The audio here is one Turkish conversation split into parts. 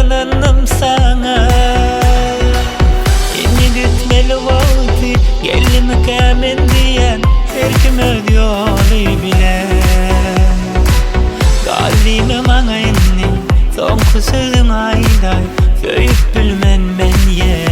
kınandım sana. İni gitmeli oldu gelimi kemen diyen her kim ödüyor bile. Kalbimi bana inni son kusuzun ayday köyüp bilmen ben yene.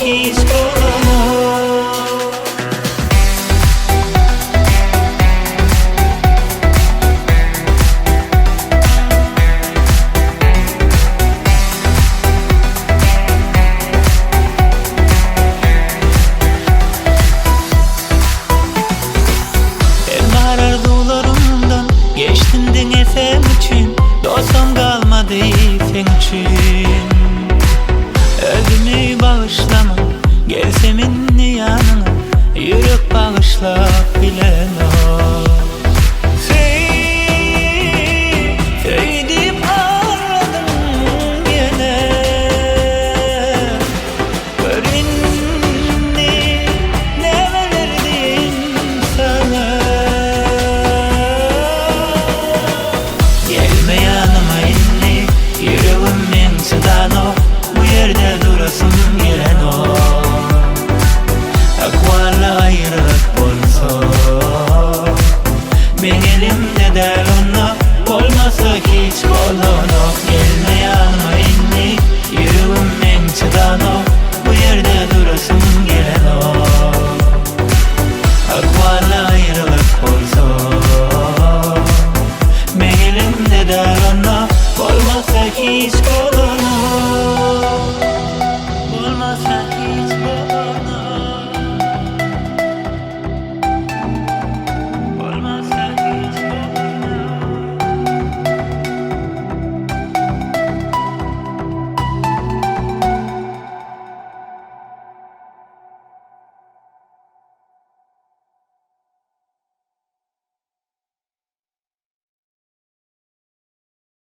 Hiç geçtim dene sen için, dostum kalmadı sen için. Öldümü bağışlama, gelsem inni yanına, yürek bağışla bilen o. Söydip ağladım yine, görünni ne verdim sana. Gelme yanıma inni, yüreğim mensudan o. Bu yerde durasım gelen o. Akvarla ayrılık olsa, ben elimde der ona. Olmasa hiç kolunu, gelme yanıma inni, yüreğim mensudan o.